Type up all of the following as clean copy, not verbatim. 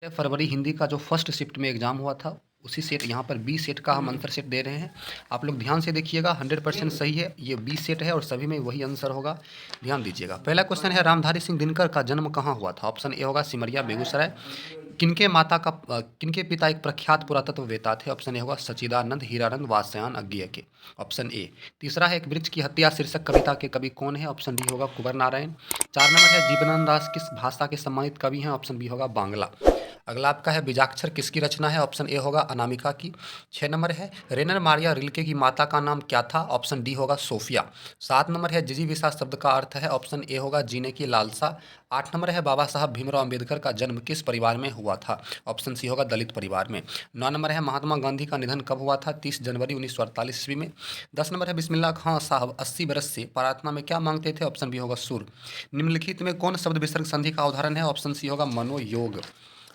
फरवरी हिंदी का जो first shift में एग्ज़ाम हुआ था, उसी सेट यहाँ पर बी सेट का हम आंसर सेट दे रहे हैं। आप लोग ध्यान से देखिएगा, 100% सही है। ये बी सेट है और सभी में वही आंसर होगा, ध्यान दीजिएगा। पहला क्वेश्चन है, रामधारी सिंह दिनकर का जन्म कहाँ हुआ था? ऑप्शन ए होगा सिमरिया, बेगूसराय। किनके पिता एक प्रख्यात पुरातत्ववेत्ता थे? ऑप्शन ए होगा सच्चिदानंद, हीरानंद, वात्स्यायन अज्ञेय के। Option A. तीसरा है, एक वृक्ष की हत्या शीर्षक कविता के कवि कौन है? ऑप्शन डी होगा कुंवर नारायण। 4 नंबर है, जीवनानंद दास किस भाषा के सम्मानित कवि हैं? ऑप्शन बी होगा बांग्ला। अगला आपका है, बीजाक्षर किसकी रचना है? ऑप्शन ए होगा अनामिका की। 6 नंबर है, रेनर मारिया रिल्के की माता का नाम क्या था? ऑप्शन डी होगा सोफिया। 7 नंबर है, जिजीविसा शब्द का अर्थ है? ऑप्शन ए होगा जीने की लालसा। 8 नंबर है, बाबा साहब भीमराव अम्बेडकर का जन्म किस परिवार में हुआ था? ऑप्शन सी होगा दलित परिवार में। 9 नंबर है, महात्मा गांधी का निधन कब हुआ था? 30 जनवरी 1948 ईस्वी में। 10 नंबर है, बिस्मिल्लाह खां साहब 80 बरस से प्रार्थना में क्या मांगते थे? ऑप्शन बी होगा सुर। निम्नलिखित में कौन शब्द विसर्ग संधि का उदाहरण है? ऑप्शन सी होगा मनोयोग।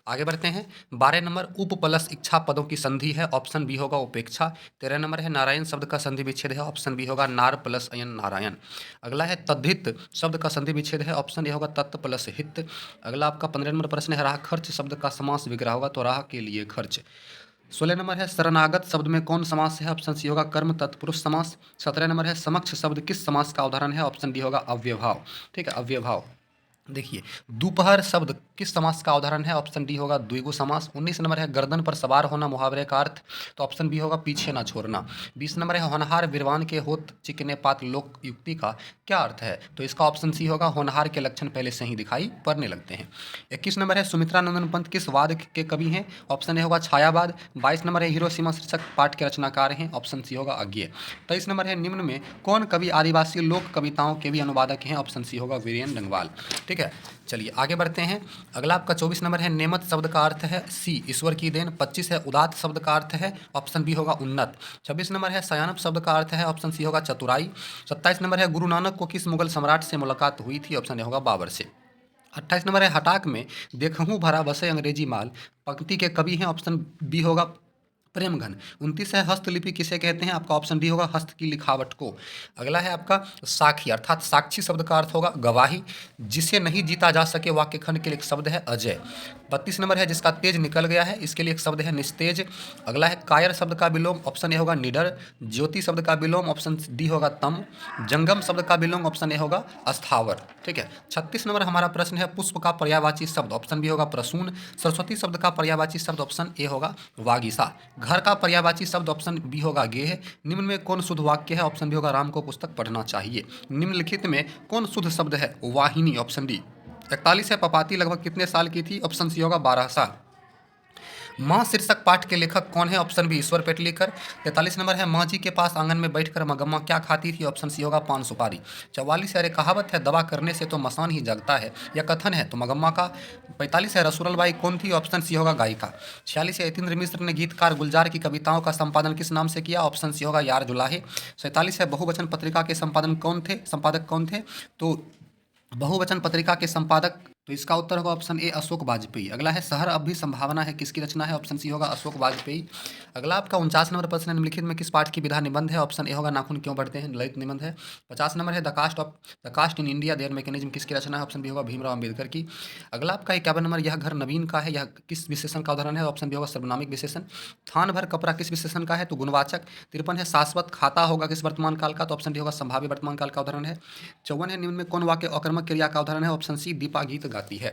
आगे बढ़ते हैं। 12 नंबर, उप प्लस इच्छा पदों की संधि है? ऑप्शन बी होगा उपेक्षा। 13 नंबर है, नारायण शब्द का संधि विच्छेद है? ऑप्शन बी होगा नार प्लस अयन नारायण। अगला है, तद्धित शब्द का संधि विच्छेद है? ऑप्शन ए होगा तत् प्लस हित। अगला आपका 15 नंबर प्रश्न है, राह खर्च शब्द का समास विग्रह होगा? तो राह के लिए खर्च। 16 नंबर है, शरणागत शब्द में कौन समास है? ऑप्शन सी होगा कर्म तत्पुरुष समास। 17 नंबर है, समक्ष शब्द किस समास का उदाहरण है? ऑप्शन डी होगा अव्ययभाव। ठीक है, अव्ययभाव। देखिए, दोपहर शब्द किस समास का उदाहरण है? ऑप्शन डी होगा द्विगु समास। 19 नंबर है, गर्दन पर सवार होना मुहावरे का अर्थ? तो ऑप्शन बी होगा पीछे ना छोड़ना। 20 नंबर है, होनहार विद्वान के होत चिकने पात लोक युक्ति का क्या अर्थ है? तो इसका ऑप्शन सी होगा होनहार के लक्षण पहले से ही दिखाई पड़ने लगते हैं। 21 नंबर है, सुमित्रा नंदन पंत किस वाद के कवि हैं? ऑप्शन ए होगा छायावाद। 22 नंबर है, हिरोशिमा शीर्षक पाठ के रचनाकार हैं? ऑप्शन सी होगा अज्ञेय। 23 नंबर है, निम्न में कौन कवि आदिवासी लोक कविताओं के भी अनुवादक हैं? ऑप्शन सी होगा वीरेन डंगवाल। ठीक है, चलिए आगे बढ़ते हैं। अगला आपका 24 नंबर है, नेमत शब्द का अर्थ है? सी ईश्वर की देन। 25 है, उदात शब्द का अर्थ है? ऑप्शन बी होगा उन्नत। 26 नंबर है, सयानप शब्द का अर्थ है? ऑप्शन सी होगा चतुराई। 27 नंबर है, गुरु नानक को किस मुगल सम्राट से मुलाकात हुई थी? ऑप्शन ए होगा बाबर से। 28 नंबर है, हटाक में देखूं भरा बसे अंग्रेजी माल पंक्ति के कवि हैं? ऑप्शन बी होगा प्रेमघन। 29 है, हस्तलिपि किसे कहते हैं? आपका ऑप्शन डी होगा हस्त की लिखावट को। अगला है आपका साखी, अर्थात साक्षी शब्द का अर्थ होगा गवाही। जिसे नहीं जीता जा सके वाक्य खंड के लिए एक शब्द है अजय। 32 नंबर है, जिसका तेज निकल गया है, इसके लिए एक शब्द है निस्तेज। अगला है, कायर शब्द का विलोम? ऑप्शन ए होगा निडर। ज्योति शब्द का विलोम? ऑप्शन डी होगा तम। जंगम शब्द का विलोम? ऑप्शन ए होगा अस्थावर। ठीक है, 36 नंबर हमारा प्रश्न है, पुष्प का पर्यायवाची शब्द? ऑप्शन बी होगा प्रसून। सरस्वती शब्द का पर्यायवाची शब्द? ऑप्शन ए होगा वागीसा। घर का पर्यायवाची शब्द? ऑप्शन बी होगा गेह। निम्न में कौन शुद्ध वाक्य है? ऑप्शन बी होगा राम को पुस्तक पढ़ना चाहिए। निम्नलिखित में कौन शुद्ध शब्द है? वाहिनी। Option D. 41 है, पपाती लगभग कितने साल की थी? ऑप्शन सी होगा 12 साल। माँ शीर्षक पाठ के लेखक कौन है? ऑप्शन बी ईश्वर पेटलीकर। 43 नंबर है, माँ जी के पास आंगन में बैठकर मगम्मा क्या खाती थी? ऑप्शन सी होगा पान सुपारी। 44 है, अरे कहावत है दवा करने से तो मसान ही जगता है, यह कथन है तो मगम्मा का। 45 है, रसूलल बाई कौन थी? ऑप्शन सी होगा गायिका। 46 है, यतीन्द्र मिश्र ने गीतकार गुलजार की कविताओं का संपादन किस नाम से किया? ऑप्शन सी होगा यार जुलाहे। 47 है, बहुवचन पत्रिका के संपादक कौन थे? तो बहुवचन पत्रिका के संपादक, तो इसका उत्तर होगा ऑप्शन ए अशोक वाजपेयी। अगला है, शहर अब भी संभावना है किसकी रचना है? ऑप्शन सी होगा अशोक वाजपेयी। अगला आपका 49 नंबर प्रश्न है, निम्नलिखित में किस पाठ की विधा निबंध है? ऑप्शन ए होगा नाखून क्यों बढ़ते हैं, ललित निबंध है। 50 नंबर है, the caste in India their mechanism किसकी रचना है? ऑप्शन बी होगा भीमराव अम्बेडकर की। अगला आपका 51 नंबर, यह घर नवीन का है, यह किस विशेषण का उदाहरण है? ऑप्शन बी होगा सर्वनामिक विशेषण। थान भर कपड़ा किस विशेषण का है? तो गुणवाचक। 53 है, शाश्वत खाता होगा किस वर्तमान काल का? तो ऑप्शन डी होगा संभाव्य वर्तमान काल का उदाहरण है। 54 है, निम्न में कौन वाक्य अकर्मक क्रिया का उदाहरण है? ऑप्शन सी दीपा गीत गाती है।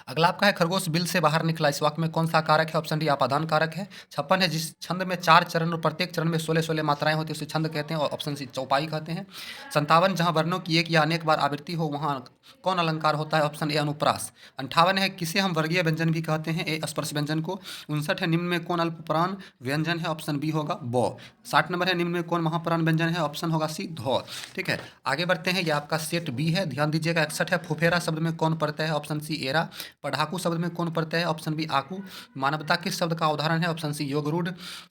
अगला आपका है, खरगोश बिल से बाहर निकला, इस वाक्य में कौन सा कारक है? ऑप्शन डी अपादान कारक है। 56 है, जिस छंद में 4 चरण और प्रत्येक चरण में 16-16 मात्राएं होती है उसे छंद कहते हैं और ऑप्शन सी चौपाई कहते हैं। 57, जहां वर्णों की एक या अनेक बार आवृत्ति हो वहां कौन अलंकार होता है? ऑप्शन ए अनुप्रास। 58 है, किसे हम वर्गीय व्यंजन भी कहते हैं? ए स्पर्श व्यंजन को। 59 है, निम्न में कौन अल्पप्राण व्यंजन है? ऑप्शन बी होगा ब। 60 नंबर है, निम्न में कौन महाप्राण व्यंजन है? ऑप्शन होगा सी ध। ठीक है, आगे बढ़ते हैं, ये आपका सेट बी है, ध्यान दीजिएगा। 61 है, फुफेरा शब्द में कौन पड़ता है? ऑप्शन सी एरा। पढ़ाकू शब्द में कौन पड़ता है? ऑप्शन बी आकू। मानवता किस शब्द का उदाहरण है? ऑप्शन सी योगरूढ़।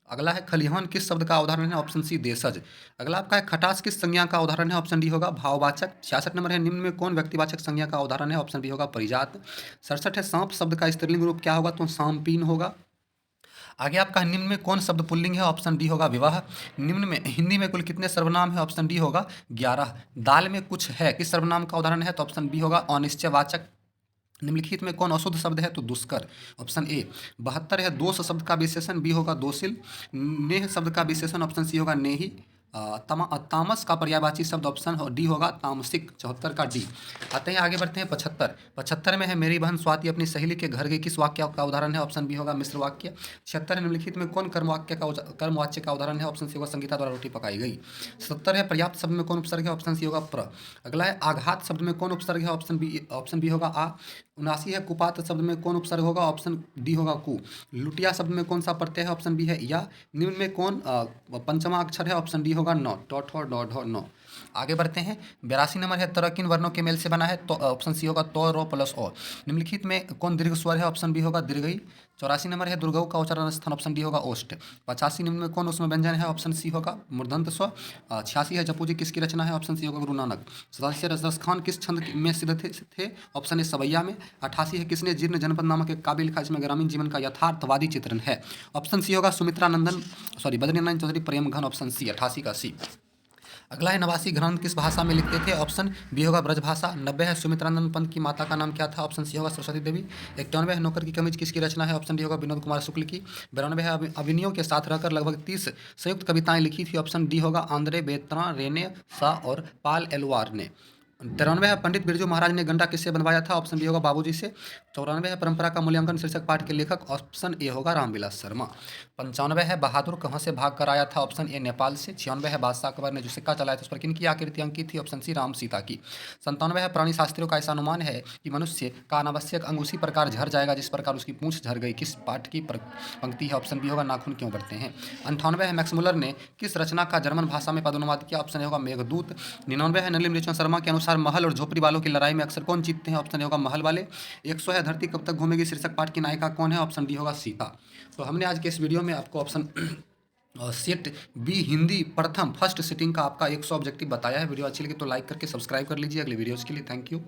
अगला है, खलिहान किस शब्द का उदाहरण है? ऑप्शन सी देशज। अगला आपका है, खटास किस संज्ञा का उदाहरण है? ऑप्शन डी होगा भाववाचक। 66 नंबर है, निम्न में कौन व्यक्तिवाचक संज्ञा का उदाहरण है? ऑप्शन बी होगा परिजात। 67 है, सांप शब्द का स्त्रीलिंग रूप क्या होगा? तो सांपीन होगा। आगे आपका, निम्न में कौन शब्द पुल्लिंग है? ऑप्शन डी होगा विवाह। निम्न में हिंदी में कुल कितने सर्वनाम है? ऑप्शन डी होगा 11। दाल में कुछ है किस सर्वनाम का उदाहरण है? तो ऑप्शन बी होगा अनिश्चयवाचक। निम्नलिखित में कौन अशुद्ध शब्द है? तो दुष्कर। Option A. 72 है दोष शब्द का विशेषण, बी होगा दोषिल। नेह शब्द का विशेषण, ऑप्शन सी होगा नेही। तामस का पर्यायवाची शब्द, ऑप्शन डी होगा तामसिक। 74 का डी। आते हैं आगे बढ़ते हैं 75। 75 में है मेरी बहन स्वाति अपनी सहेली के घर गई, किस वाक्य का उदाहरण है? ऑप्शन बी होगा मिश्र वाक्य। 76 है निम्नलिखित में कौन कर्मवाच्य का उदाहरण है? ऑप्शन सी होगा संगीता द्वारा रोटी पकाई गई। 70 है पर्याप्त शब्द में कौन उपसर्ग है? ऑप्शन सी होगा प्र। अगला है आघात शब्द में कौन उपसर्ग है? ऑप्शन बी होगा आ। 79 है कुपात शब्द में कौन उपसर्ग होगा? ऑप्शन डी होगा कु। लुटिया शब्द में कौन सा प्रत्यय है? ऑप्शन बी है या। निम्न में कौन पंचमा अक्षर है? ऑप्शन डी होगा नौ। टॉट हो डॉट हो नौ। आगे बढ़ते हैं 82 नंबर है तरह किन वर्णों के मेल से बना है? तो ऑप्शन सी होगा तो रो प्लस ओ। निम्नलिखित में कौन दीर्घ स्वर है? ऑप्शन बी होगा दीर्घई। 84 नंबर है दुर्गऊ का उच्चारण स्थान, ऑप्शन डी होगा ओष्ठ। 85 निम्न में कौन उसमें व्यंजन है? ऑप्शन सी होगा मूर्धन्त स्व। 86 है जपू जी किसकी रचना है? ऑप्शन सी होगा गुरु नानक। 87 रजरस खान किस छंद में सिद्ध थे? ऑप्शन ए सवैया में। 88 है किसने जीर्ण जनपद नामक एक काव्य लिखा जिसमें ग्रामीण जीवन का यथार्थवादी चित्रण है? ऑप्शन सी होगा सुमित्रा नंदन बद्रीनारायण चौधरी प्रेम घन, ऑप्शन सी 88 का सी। अगला है नवासी ग्रंथ किस भाषा में लिखते थे? ऑप्शन बी होगा ब्रजभाषा। 90 है सुमित्रानंद पंत की माता का नाम क्या था? ऑप्शन सी होगा सरस्वती देवी। 91 है नौकर की कमीज किसकी रचना है? ऑप्शन डी होगा विनोद कुमार शुक्ल की। 92 है अभिनयों के साथ रहकर लगभग 30 संयुक्त कविताएं लिखी थी, ऑप्शन डी होगा आंद्रे बेत्रा रेने सा और पाल एलवार ने। 93 है पंडित बिरजू महाराज ने गंडा किससे बनवाया था? ऑप्शन बी होगा बाबूजी से। 94 है परंपरा का मूल्यांकन शीर्षक पाठ के लेखक, ऑप्शन ए होगा रामविलास शर्मा। 95 है बहादुर कहाँ से भाग कर आया था? ऑप्शन ए नेपाल से। 96 है बादशाह अकबर ने जो सिक्का चलाया था उस पर किनकी आकृति अंकित थी? ऑप्शन सी राम सीता की। 97 है प्राणी शास्त्रियों का ऐसा अनुमान है कि मनुष्य का अनावश्यक अंग उसी प्रकार झड़ जाएगा जिस प्रकार उसकी पूंछ झड़ गई, किस पाठ की पंक्ति है? ऑप्शन बी होगा नाखून क्यों बढ़ते हैं। 98 है मैक्स मुलर ने किस रचना का जर्मन भाषा में पदनुवाद किया? ऑप्शन ए होगा मेघदूत। 99 है नलिनी मृचन शर्मा के अनुसार महल और झोपड़ी वालों की लड़ाई में अक्सर कौन जीतते हैं? ऑप्शन ए होगा महल वाले। 100 है धरती कब तक घूमेगी शीर्षक पाठ की नायिका कौन है? ऑप्शन डी होगा सीता। तो हमने आज के इस वीडियो में आपको ऑप्शन सेट बी हिंदी प्रथम फर्स्ट सिटिंग का आपका 100 ऑब्जेक्टिव बताया है। वीडियो अच्छी लगी तो लाइक करके सब्सक्राइब कर लीजिए अगले वीडियोज़ के लिए। Thank you.